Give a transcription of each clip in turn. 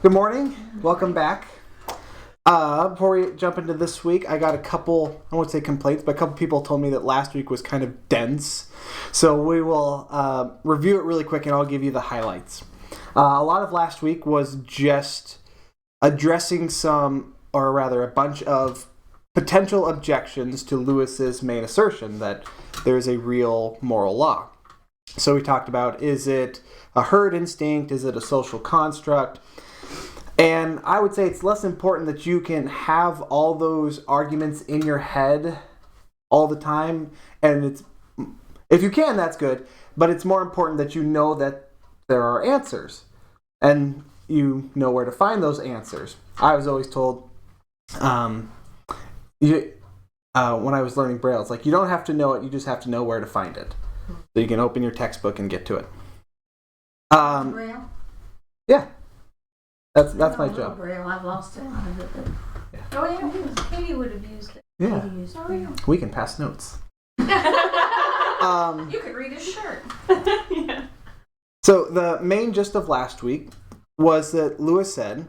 Good morning. Welcome back. Before we jump into this week, I got a couple, I won't say complaints, but a couple people told me that last week was kind of dense. So we will review it really quick and I'll give you the highlights. A lot of last week was just addressing a bunch of potential objections to Lewis's main assertion that there is a real moral law. So we talked about, is it a herd instinct? Is it a social construct? And I would say it's less important that you can have all those arguments in your head all the time. And if you can, that's good. But it's more important that you know that there are answers. And you know where to find those answers. I was always told, when I was learning Braille, it's like you don't have to know it, you just have to know where to find it. So you can open your textbook and get to it. Braille? Yeah. That's my job. Braille. I've lost it. Yeah. Oh yeah, Katie would have used it. Yeah. Katie used Braille. We can pass notes. You could read his shirt. Yeah. So the main gist of last week was that Lewis said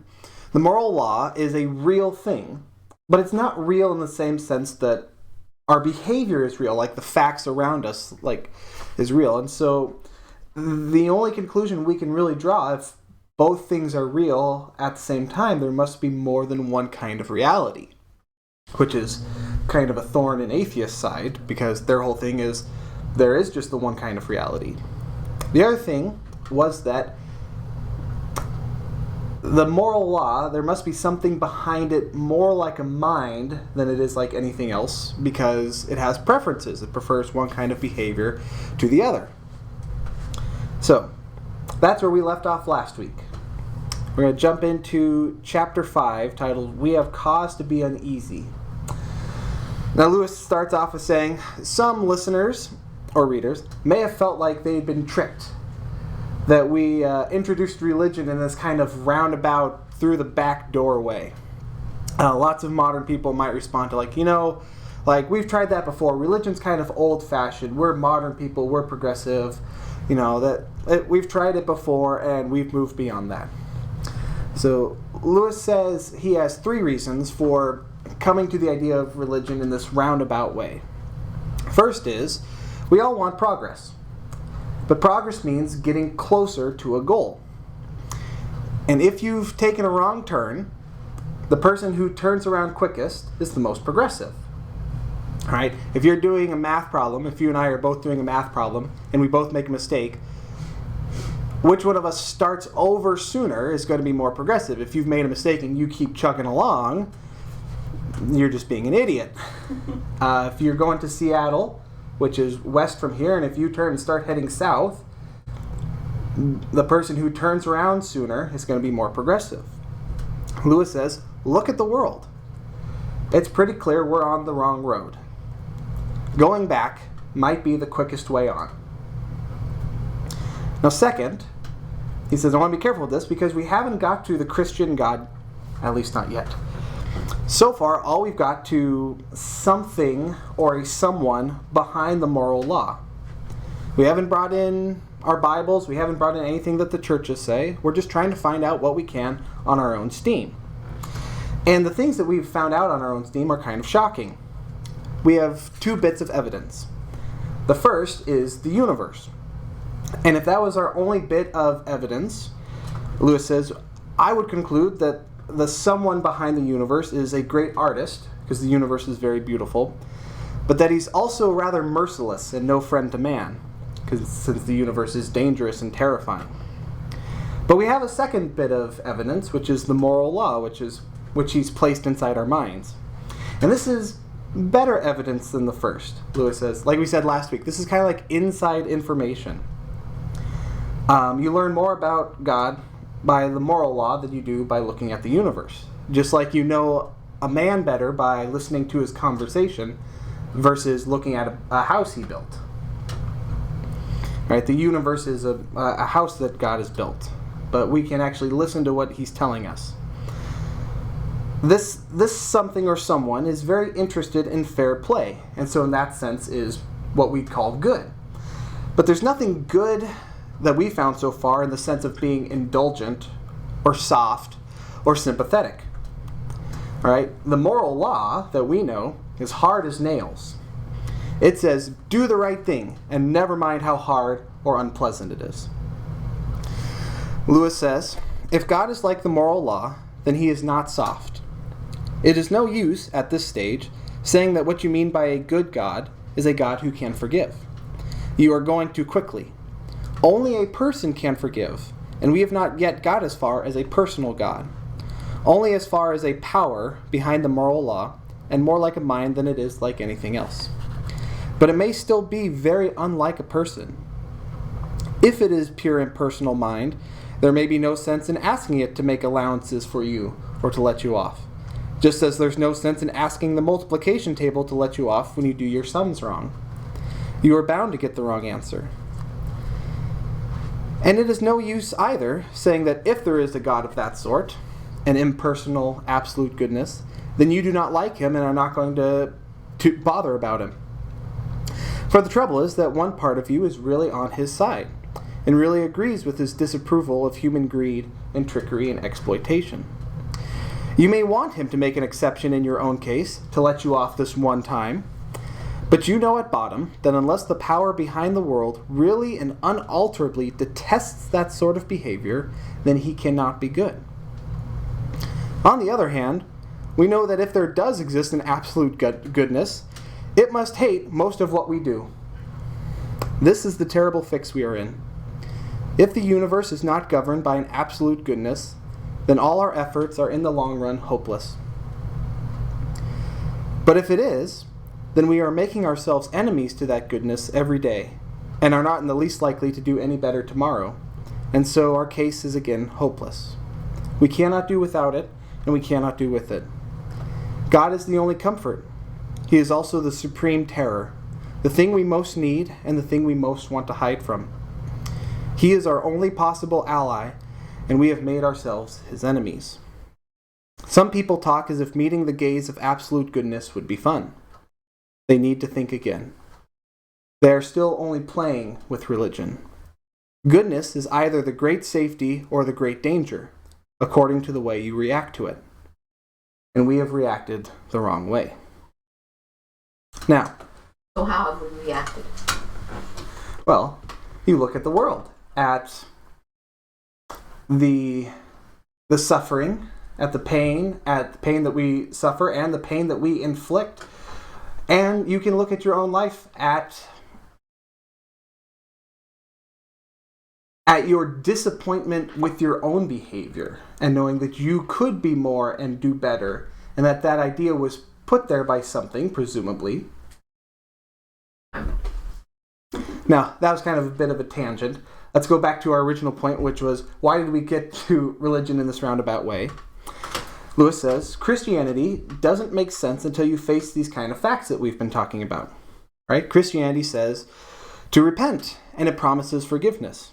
the moral law is a real thing, but it's not real in the same sense that our behavior is real, like the facts around us is real. And so the only conclusion we can really draw, if both things are real at the same time, there must be more than one kind of reality, which is kind of a thorn in atheist side, because their whole thing is there is just the one kind of reality. The other thing was that the moral law, there must be something behind it more like a mind than it is like anything else, because it has preferences. It prefers one kind of behavior to the other. So, that's where we left off last week. We're going to jump into chapter 5, titled, We Have Cause to Be Uneasy. Now, Lewis starts off with saying, some listeners, or readers, may have felt like they'd been tricked, that we introduced religion in this kind of roundabout, through the back doorway. Lots of modern people might respond to we've tried that before. Religion's kind of old-fashioned. We're modern people. We're progressive. We've tried it before and we've moved beyond that. So Lewis says he has 3 reasons for coming to the idea of religion in this roundabout way. First is, we all want progress. But progress means getting closer to a goal. And if you've taken a wrong turn, the person who turns around quickest is the most progressive. All right? If you're doing a math problem, if you and I are both doing a math problem, and we both make a mistake, which one of us starts over sooner is going to be more progressive. If you've made a mistake and you keep chugging along, you're just being an idiot. If you're going to Seattle, which is west from here, and if you turn and start heading south, the person who turns around sooner is going to be more progressive. Lewis says, look at the world. It's pretty clear we're on the wrong road. Going back might be the quickest way on. Now, second, he says, I want to be careful with this because we haven't got to the Christian God, at least not yet. So far, all we've got to something or a someone behind the moral law. We haven't brought in our Bibles. We haven't brought in anything that the churches say. We're just trying to find out what we can on our own steam. And the things that we've found out on our own steam are kind of shocking. We have 2 bits of evidence. The first is the universe. And if that was our only bit of evidence, Lewis says, I would conclude that the someone behind the universe is a great artist, because the universe is very beautiful, but that he's also rather merciless and no friend to man, since the universe is dangerous and terrifying. But we have a second bit of evidence, which is the moral law, which he's placed inside our minds. And this is better evidence than the first, Lewis says. Like we said last week, this is kind of like inside information. You learn more about God by the moral law than you do by looking at the universe. Just like you know a man better by listening to his conversation versus looking at a house he built. Right? The universe is a house that God has built, but we can actually listen to what he's telling us. This something or someone is very interested in fair play, and so in that sense is what we call good. But there's nothing good that we found so far in the sense of being indulgent or soft or sympathetic. All right? The moral law that we know is hard as nails. It says, do the right thing, and never mind how hard or unpleasant it is. Lewis says, if God is like the moral law, then he is not soft. It is no use, at this stage, saying that what you mean by a good God is a God who can forgive. You are going too quickly. Only a person can forgive, and we have not yet got as far as a personal God. Only as far as a power behind the moral law, and more like a mind than it is like anything else. But it may still be very unlike a person. If it is pure impersonal mind, there may be no sense in asking it to make allowances for you or to let you off. Just as there's no sense in asking the multiplication table to let you off when you do your sums wrong. You are bound to get the wrong answer. And it is no use either saying that if there is a God of that sort, an impersonal, absolute goodness, then you do not like him and are not going to bother about him. For the trouble is that one part of you is really on his side, and really agrees with his disapproval of human greed and trickery and exploitation. You may want him to make an exception in your own case, to let you off this one time, but you know at bottom that unless the power behind the world really and unalterably detests that sort of behavior, then he cannot be good. On the other hand, we know that if there does exist an absolute goodness, it must hate most of what we do. This is the terrible fix we are in. If the universe is not governed by an absolute goodness, then all our efforts are in the long run hopeless. But if it is, then we are making ourselves enemies to that goodness every day, and are not in the least likely to do any better tomorrow, and so our case is again hopeless. We cannot do without it, and we cannot do with it. God is the only comfort. He is also the supreme terror, the thing we most need and the thing we most want to hide from. He is our only possible ally, and we have made ourselves his enemies. Some people talk as if meeting the gaze of absolute goodness would be fun. They need to think again. They are still only playing with religion. Goodness is either the great safety or the great danger, according to the way you react to it. And we have reacted the wrong way. Now, So how have we reacted? well, you look at the world, at the suffering, at the pain that we suffer and the pain that we inflict. And you can look at your own life at your disappointment with your own behavior and knowing that you could be more and do better, and that idea was put there by something, presumably. Now, that was kind of a bit of a tangent. Let's go back to our original point, which was, why did we get to religion in this roundabout way? Lewis says, Christianity doesn't make sense until you face these kind of facts that we've been talking about. Right? Christianity says to repent, and it promises forgiveness.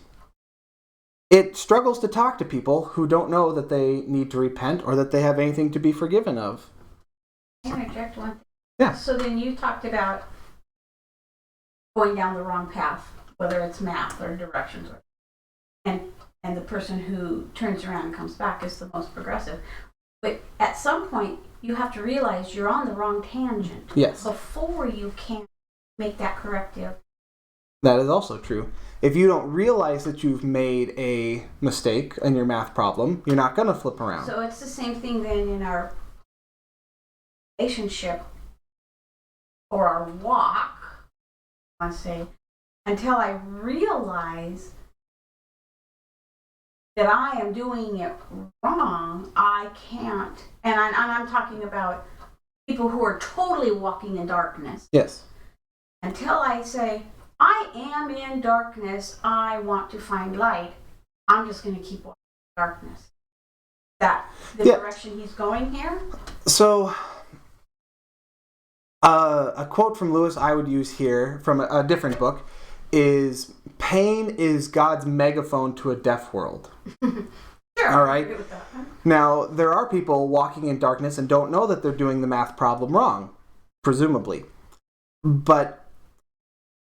It struggles to talk to people who don't know that they need to repent or that they have anything to be forgiven of. Can I interject one thing? Yeah. So then you talked about going down the wrong path, whether it's math or directions, and the person who turns around and comes back is the most progressive. But at some point, you have to realize you're on the wrong tangent. Yes. Before you can make that corrective. That is also true. If you don't realize that you've made a mistake in your math problem, you're not going to flip around. So it's the same thing then in our relationship or our walk. I say, until I realize that I am doing it wrong, I can't. And I'm talking about people who are totally walking in darkness. Yes. Until I say, I am in darkness, I want to find light, I'm just going to keep walking in darkness. That the direction he's going here? So, a quote from Lewis I would use here from a different book is, pain is God's megaphone to a deaf world. Sure. All right. I agree with that. Now, there are people walking in darkness and don't know that they're doing the math problem wrong, presumably. But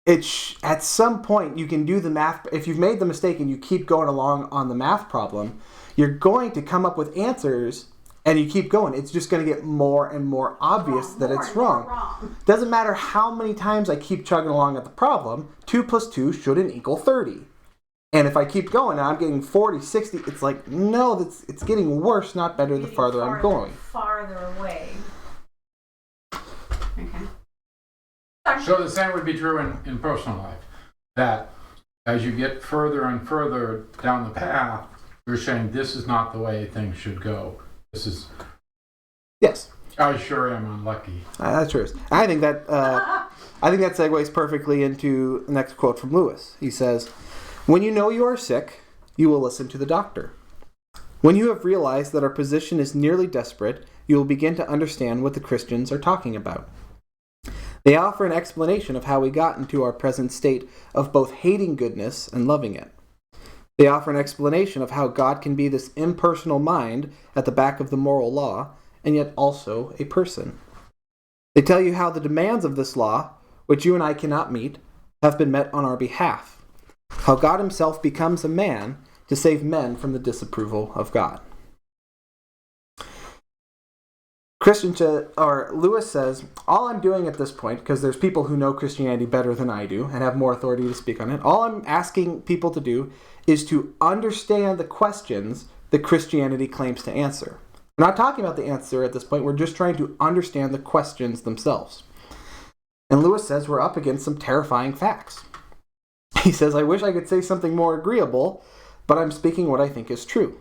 at some point you can do the math. If you've made the mistake and you keep going along on the math problem, you're going to come up with answers, and you keep going. It's just going to get more and more obvious that it's wrong. Doesn't matter how many times I keep chugging along at the problem, 2 plus 2 shouldn't equal 30. And if I keep going and I'm getting 40, 60, it's like, no, it's getting worse, not better, the farther I'm going. Farther away. Okay. So the same would be true in personal life. That as you get further and further down the path, you're saying this is not the way things should go. This is... Yes. I sure am unlucky. That's true. I think that segues perfectly into the next quote from Lewis. He says, "When you know you are sick, you will listen to the doctor. When you have realized that our position is nearly desperate, you will begin to understand what the Christians are talking about. They offer an explanation of how we got into our present state of both hating goodness and loving it. They offer an explanation of how God can be this impersonal mind at the back of the moral law, and yet also a person. They tell you how the demands of this law, which you and I cannot meet, have been met on our behalf. How God himself becomes a man to save men from the disapproval of God." Lewis says, all I'm doing at this point, because there's people who know Christianity better than I do and have more authority to speak on it, all I'm asking people to do is to understand the questions that Christianity claims to answer. We're not talking about the answer at this point, we're just trying to understand the questions themselves. And Lewis says we're up against some terrifying facts. He says, "I wish I could say something more agreeable, but I'm speaking what I think is true."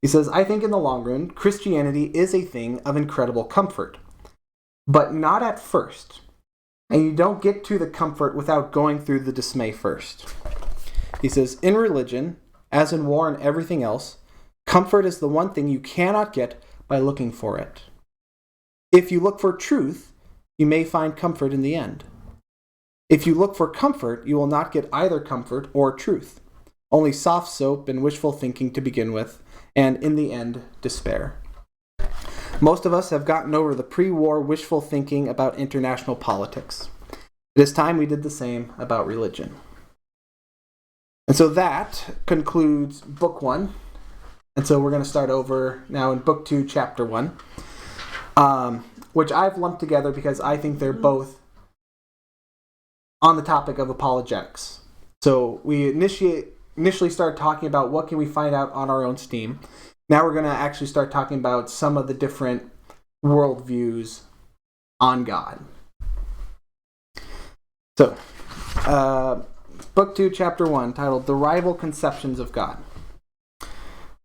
He says, "I think in the long run, Christianity is a thing of incredible comfort, but not at first. And you don't get to the comfort without going through the dismay first." He says, "In religion, as in war and everything else, comfort is the one thing you cannot get by looking for it. If you look for truth, you may find comfort in the end. If you look for comfort, you will not get either comfort or truth, only soft soap and wishful thinking to begin with, and in the end, despair. Most of us have gotten over the pre-war wishful thinking about international politics. It is time we did the same about religion." And so that concludes Book 1. And so we're going to start over now in Book 2, Chapter 1, which I've lumped together because I think they're both on the topic of apologetics. So we initially start talking about what can we find out on our own steam. Now we're going to actually start talking about some of the different worldviews on God. So, Book 2, Chapter 1, titled The Rival Conceptions of God.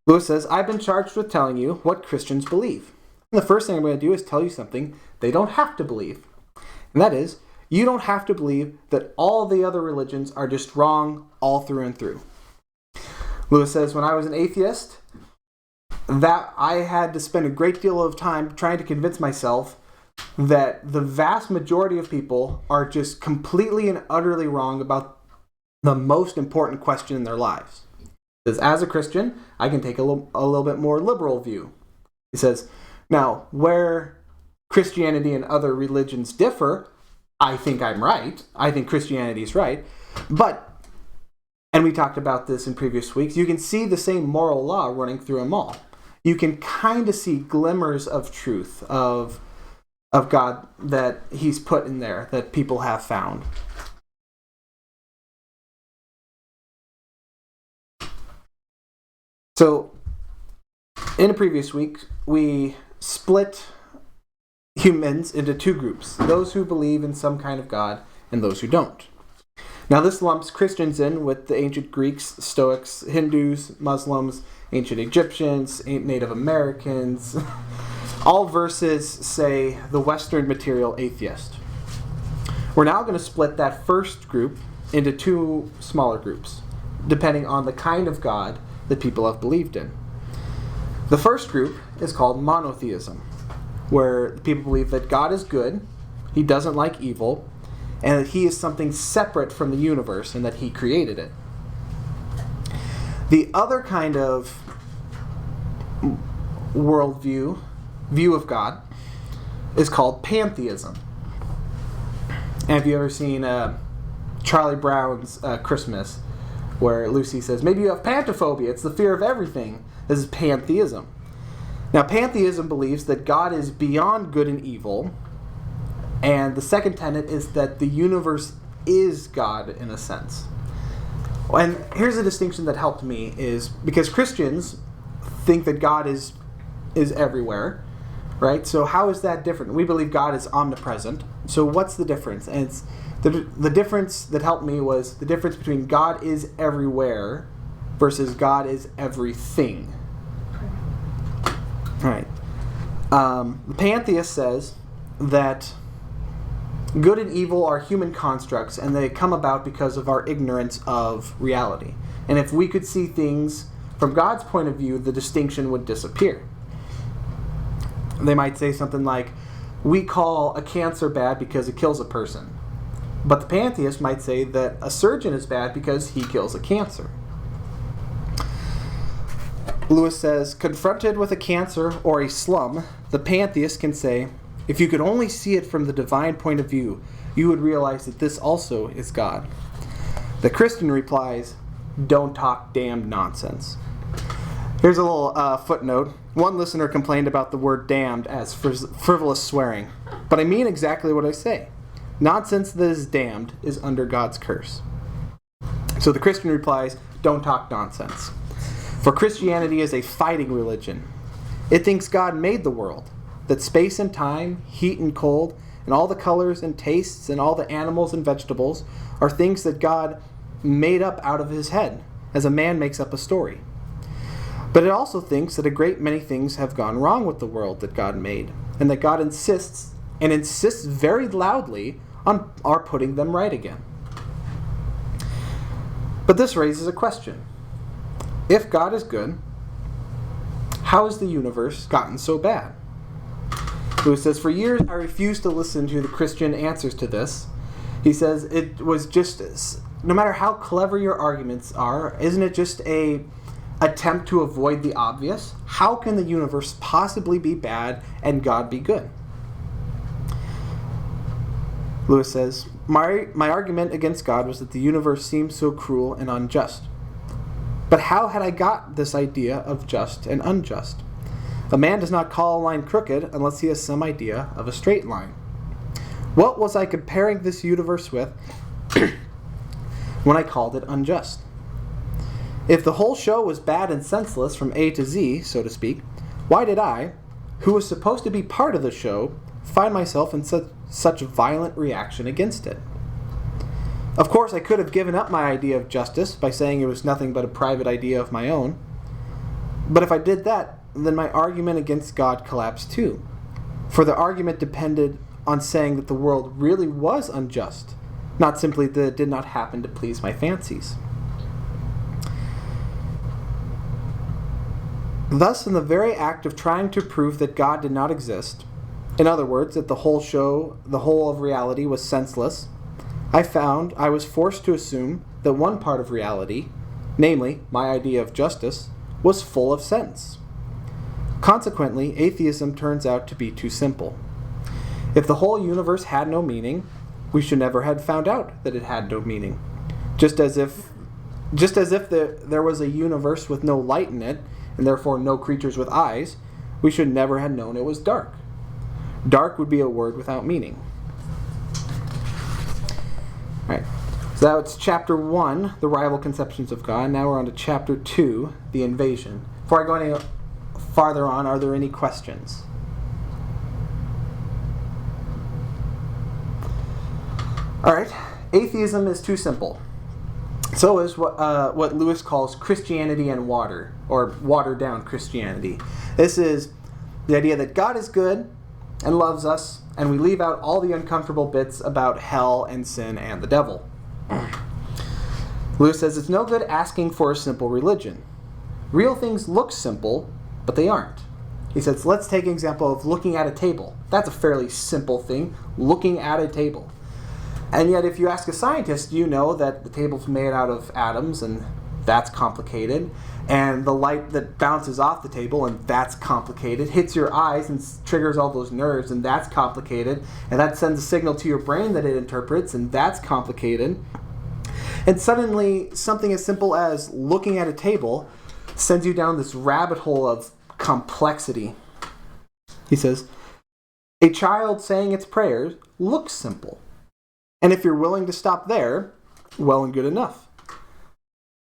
Lewis says, "I've been charged with telling you what Christians believe. And the first thing I'm going to do is tell you something they don't have to believe. And that is, you don't have to believe that all the other religions are just wrong all through and through." Lewis says, "When I was an atheist, that I had to spend a great deal of time trying to convince myself that the vast majority of people are just completely and utterly wrong about the most important question in their lives. He says, as a Christian, I can take a little bit more liberal view." He says, "Now, where Christianity and other religions differ, I think I'm right. I think Christianity is right. But, and we talked about this in previous weeks, you can see the same moral law running through them all. You can kind of see glimmers of truth, of God that he's put in there, that people have found." So, in a previous week, we split humans into two groups, those who believe in some kind of God and those who don't. Now this lumps Christians in with the ancient Greeks, Stoics, Hindus, Muslims, ancient Egyptians, Native Americans, all versus, say, the Western material atheist. We're now going to split that first group into two smaller groups, depending on the kind of God that people have believed in. The first group is called monotheism, where people believe that God is good, he doesn't like evil, and that he is something separate from the universe and that he created it. The other kind of worldview, view of God, is called pantheism. And have you ever seen Charlie Brown's Christmas, where Lucy says, maybe you have pantophobia. It's the fear of everything. This is pantheism. Now, pantheism believes that God is beyond good and evil, and the second tenet is that the universe is God in a sense. And here's a distinction that helped me, is because Christians think that God is everywhere, right? So how is that different? We believe God is omnipresent. So what's the difference? And it's the difference that helped me was the difference between God is everywhere versus God is everything. All right. The pantheist says that good and evil are human constructs, and they come about because of our ignorance of reality. And if we could see things from God's point of view, the distinction would disappear. They might say something like, we call a cancer bad because it kills a person. But the pantheist might say that a surgeon is bad because he kills a cancer. Lewis says, confronted with a cancer or a slum, the pantheist can say, if you could only see it from the divine point of view, you would realize that this also is God. The Christian replies, don't talk damned nonsense. Here's a little footnote. One listener complained about the word damned as frivolous swearing. But I mean exactly what I say. Nonsense that is damned is under God's curse. So the Christian replies, don't talk nonsense. For Christianity is a fighting religion. It thinks God made the world, that space and time, heat and cold, and all the colors and tastes and all the animals and vegetables are things that God made up out of his head, as a man makes up a story. But it also thinks that a great many things have gone wrong with the world that God made, and that God insists very loudly on our putting them right again. But this raises a question. If God is good, how has the universe gotten so bad? Lewis says, for years I refused to listen to the Christian answers to this. He says, it was just, no matter how clever your arguments are, isn't it just a attempt to avoid the obvious? How can the universe possibly be bad and God be good? Lewis says, my argument against God was that the universe seemed so cruel and unjust. But how had I got this idea of just and unjust? A man does not call a line crooked unless he has some idea of a straight line. What was I comparing this universe with when I called it unjust? If the whole show was bad and senseless from A to Z, so to speak, why did I, who was supposed to be part of the show, find myself in such violent reaction against it? Of course, I could have given up my idea of justice by saying it was nothing but a private idea of my own. But if I did that, then my argument against God collapsed too. For the argument depended on saying that the world really was unjust, not simply that it did not happen to please my fancies. Thus, in the very act of trying to prove that God did not exist, in other words, that the whole of reality was senseless, I found I was forced to assume that one part of reality, namely my idea of justice, was full of sense. Consequently, atheism turns out to be too simple. If the whole universe had no meaning, we should never have found out that it had no meaning. Just as if there was a universe with no light in it, and therefore no creatures with eyes, we should never have known it was dark. Dark would be a word without meaning. All right, so that's chapter 1, the rival conceptions of God. Now we're on to chapter 2, the invasion. Before I go any farther on, are there any questions? All right, atheism is too simple. So is what Lewis calls Christianity and water, or watered down Christianity. This is the idea that God is good and loves us, and we leave out all the uncomfortable bits about hell and sin and the devil. Lewis says it's no good asking for a simple religion. Real things look simple, but they aren't. He says, let's take an example of looking at a table. That's a fairly simple thing, looking at a table. And yet if you ask a scientist, you know that the table's made out of atoms, and that's complicated. And the light that bounces off the table, and that's complicated, hits your eyes and triggers all those nerves, and that's complicated. And that sends a signal to your brain that it interprets, and that's complicated. And suddenly, something as simple as looking at a table sends you down this rabbit hole of complexity. He says, a child saying its prayers looks simple. And if you're willing to stop there, well and good enough.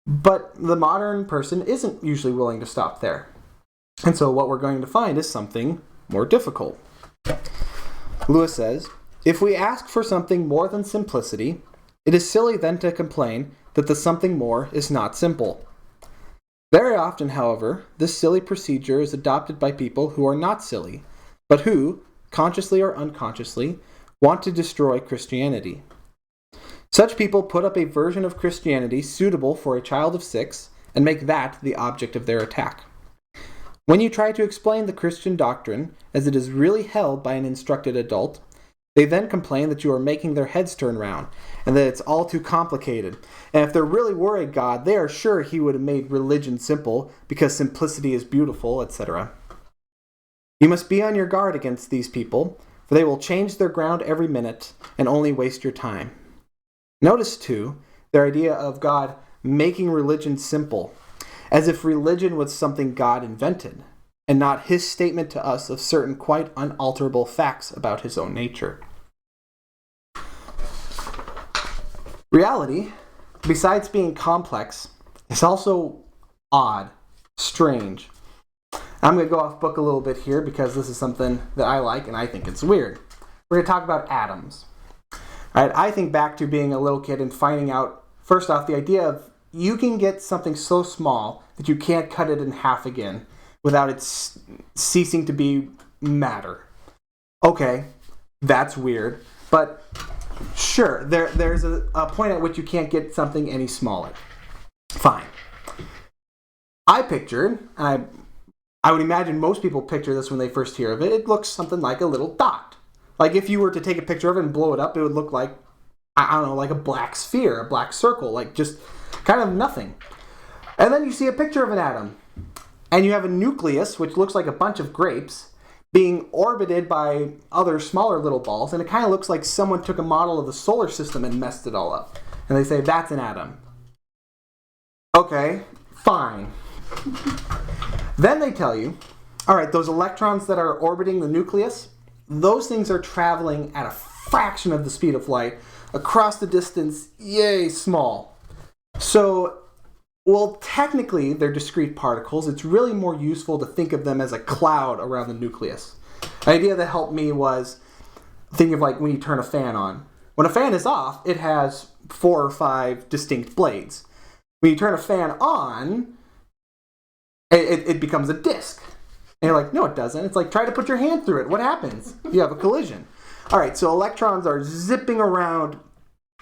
But the modern person isn't usually willing to stop there. And so what we're going to find is something more difficult. Lewis says, if we ask for something more than simplicity, it is silly then to complain that the something more is not simple. Very often, however, this silly procedure is adopted by people who are not silly, but who, consciously or unconsciously, want to destroy Christianity. Such people put up a version of Christianity suitable for a child of 6 and make that the object of their attack. When you try to explain the Christian doctrine as it is really held by an instructed adult, they then complain that you are making their heads turn round and that it's all too complicated. And if there really were a God, they are sure he would have made religion simple because simplicity is beautiful, etc. You must be on your guard against these people, for they will change their ground every minute and only waste your time. Notice, too, their idea of God making religion simple, as if religion was something God invented, and not his statement to us of certain quite unalterable facts about his own nature. Reality, besides being complex, is also odd, strange. I'm going to go off book a little bit here because this is something that I like and I think it's weird. We're going to talk about atoms. All right, I think back to being a little kid and finding out, first off, the idea of you can get something so small that you can't cut it in half again without it ceasing to be matter. Okay, that's weird, but sure, there's a point at which you can't get something any smaller. Fine. I pictured, I would imagine most people picture this when they first hear of it, it looks something like a little dot. Like if you were to take a picture of it and blow it up, it would look like, I don't know, like a black sphere, a black circle, like just kind of nothing. And then you see a picture of an atom, and you have a nucleus, which looks like a bunch of grapes, being orbited by other smaller little balls, and it kind of looks like someone took a model of the solar system and messed it all up. And they say, that's an atom. Okay, fine. Then they tell you, all right, those electrons that are orbiting the nucleus, those things are traveling at a fraction of the speed of light across the distance, yay, small. So, well, technically they're discrete particles. It's really more useful to think of them as a cloud around the nucleus. The idea that helped me was, think of like when you turn a fan on. When a fan is off, it has 4 or 5 distinct blades. When you turn a fan on, it becomes a disc. And you're like, no, it doesn't. It's like, try to put your hand through it. What happens? You have a collision. All right, so electrons are zipping around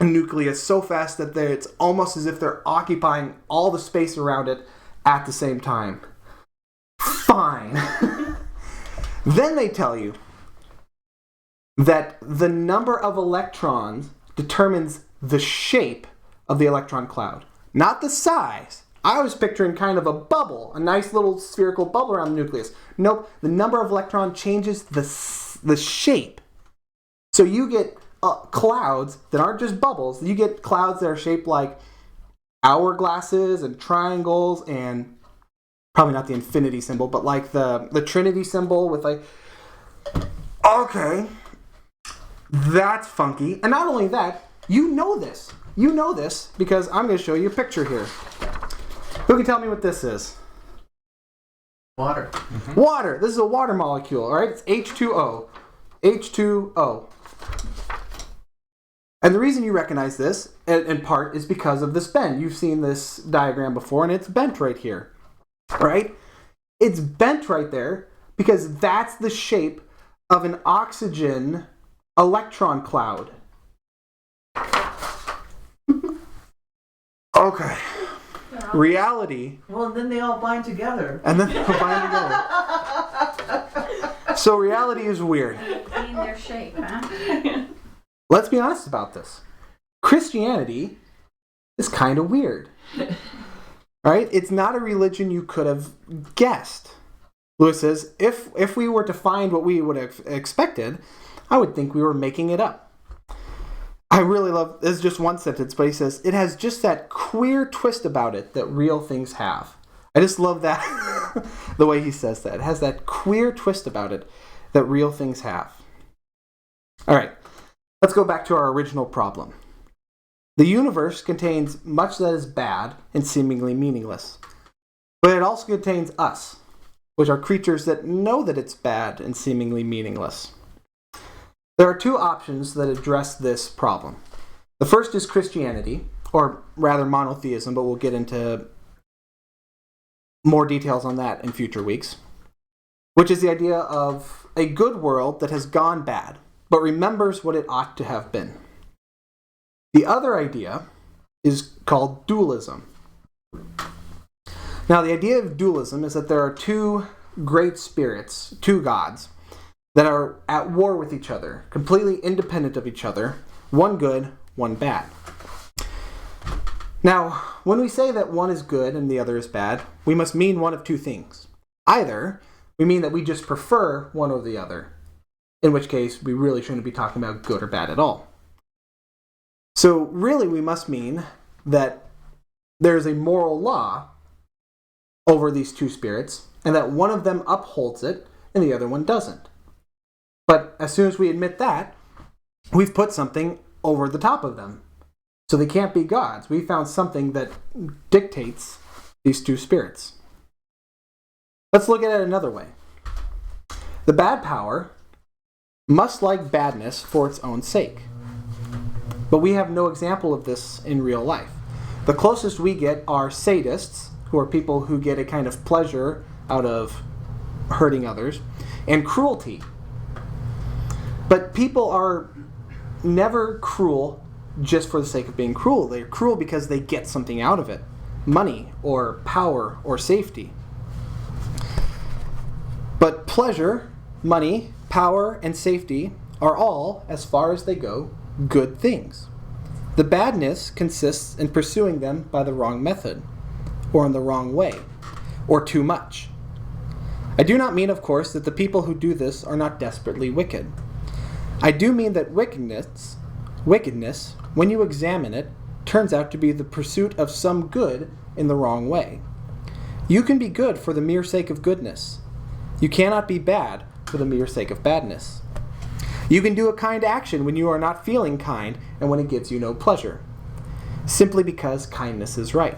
a nucleus so fast that it's almost as if they're occupying all the space around it at the same time. Fine. Then they tell you that the number of electrons determines the shape of the electron cloud, not the size. I was picturing kind of a bubble, a nice little spherical bubble around the nucleus. Nope, the number of electrons changes the shape. So you get clouds that aren't just bubbles. You get clouds that are shaped like hourglasses and triangles and probably not the infinity symbol, but like the Trinity symbol with like, okay, that's funky. And not only that, you know this. You know this because I'm going to show you a picture here. Who can tell me what this is? Water. Mm-hmm. Water. This is a water molecule, all right? It's H2O. H2O. And the reason you recognize this, in part, is because of this bend. You've seen this diagram before, and it's bent right here, right? It's bent right there because that's the shape of an oxygen electron cloud. Okay. Reality. Well, then they all bind together. And then they'll bind together. So reality is weird. Clean their shape, huh? Let's be honest about this. Christianity is kind of weird. Right? It's not a religion you could have guessed. Lewis says, if we were to find what we would have expected, I would think we were making it up. I really love, this is just one sentence, but he says, it has just that queer twist about it that real things have. I just love that, the way he says that. It has that queer twist about it that real things have. All right, let's go back to our original problem. The universe contains much that is bad and seemingly meaningless, but it also contains us, which are creatures that know that it's bad and seemingly meaningless. There are two options that address this problem. The first is Christianity, or rather monotheism, but we'll get into more details on that in future weeks, which is the idea of a good world that has gone bad, but remembers what it ought to have been. The other idea is called dualism. Now, the idea of dualism is that there are two great spirits, two gods, that are at war with each other, completely independent of each other, one good, one bad. Now, when we say that one is good and the other is bad, we must mean one of two things. Either we mean that we just prefer one or the other, in which case we really shouldn't be talking about good or bad at all. So really we must mean that there is a moral law over these two spirits, and that one of them upholds it and the other one doesn't. But as soon as we admit that, we've put something over the top of them. So they can't be gods. We found something that dictates these two spirits. Let's look at it another way. The bad power must like badness for its own sake. But we have no example of this in real life. The closest we get are sadists, who are people who get a kind of pleasure out of hurting others, and cruelty. But people are never cruel just for the sake of being cruel. They're cruel because they get something out of it. Money, or power, or safety. But pleasure, money, power, and safety are all, as far as they go, good things. The badness consists in pursuing them by the wrong method, or in the wrong way, or too much. I do not mean, of course, that the people who do this are not desperately wicked. I do mean that wickedness, when you examine it, turns out to be the pursuit of some good in the wrong way. You can be good for the mere sake of goodness. You cannot be bad for the mere sake of badness. You can do a kind action when you are not feeling kind and when it gives you no pleasure, simply because kindness is right.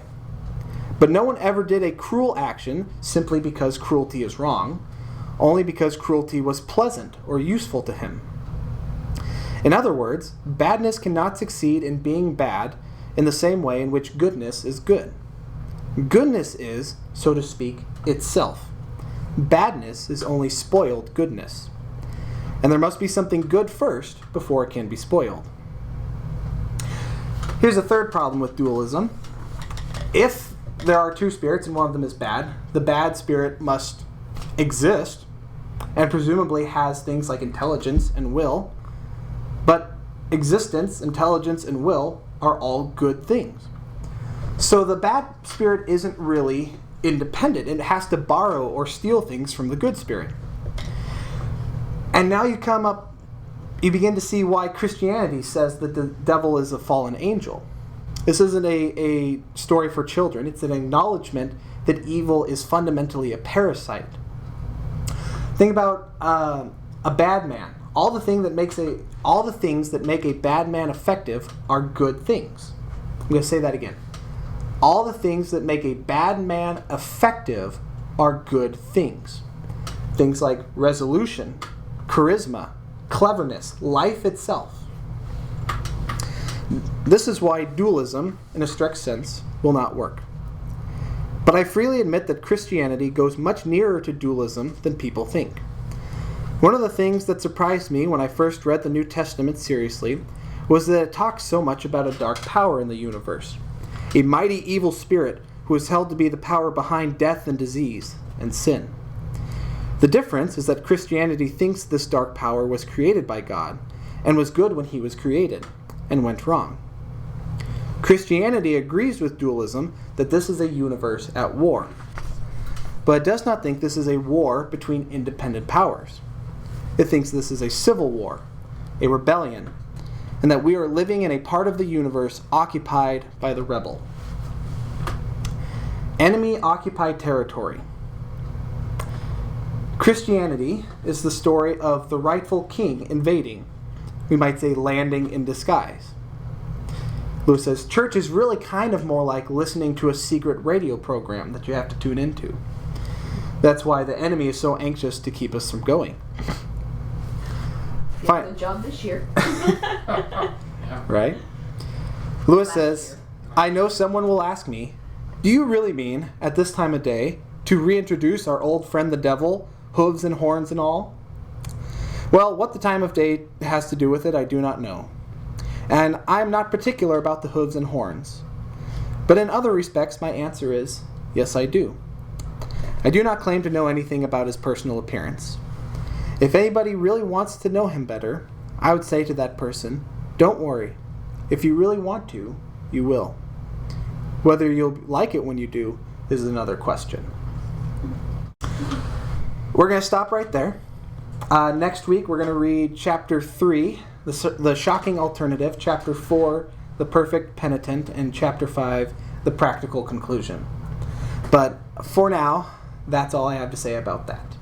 But no one ever did a cruel action simply because cruelty is wrong, only because cruelty was pleasant or useful to him. In other words, badness cannot succeed in being bad in the same way in which goodness is good. Goodness is, so to speak, itself. Badness is only spoiled goodness. And there must be something good first before it can be spoiled. Here's a third problem with dualism. If there are two spirits and one of them is bad, the bad spirit must exist and presumably has things like intelligence and will. But existence, intelligence, and will are all good things. So the bad spirit isn't really independent. It has to borrow or steal things from the good spirit. And now you begin to see why Christianity says that the devil is a fallen angel. This isn't a story for children. It's an acknowledgement that evil is fundamentally a parasite. Think about a bad man. All the things that make a bad man effective are good things. I'm going to say that again. All the things that make a bad man effective are good things. Things like resolution, charisma, cleverness, life itself. This is why dualism, in a strict sense, will not work. But I freely admit that Christianity goes much nearer to dualism than people think. One of the things that surprised me when I first read the New Testament seriously was that it talks so much about a dark power in the universe, a mighty evil spirit who is held to be the power behind death and disease and sin. The difference is that Christianity thinks this dark power was created by God and was good when he was created and went wrong. Christianity agrees with dualism that this is a universe at war, but it does not think this is a war between independent powers. It thinks this is a civil war, a rebellion, and that we are living in a part of the universe occupied by the rebel. Enemy-occupied territory. Christianity is the story of the rightful king invading, we might say landing in disguise. Lewis says, church is really kind of more like listening to a secret radio program that you have to tune into. That's why the enemy is so anxious to keep us from going. Fine. Good job this year. Right? Lewis says, I know someone will ask me, do you really mean, at this time of day, to reintroduce our old friend the devil, hooves and horns and all? Well, what the time of day has to do with it, I do not know. And I am not particular about the hooves and horns. But in other respects, my answer is, yes, I do. I do not claim to know anything about his personal appearance. If anybody really wants to know him better, I would say to that person, don't worry. If you really want to, you will. Whether you'll like it when you do is another question. We're going to stop right there. Next week, we're going to read Chapter 3, the Shocking Alternative, Chapter 4, The Perfect Penitent, and Chapter 5, The Practical Conclusion. But for now, that's all I have to say about that.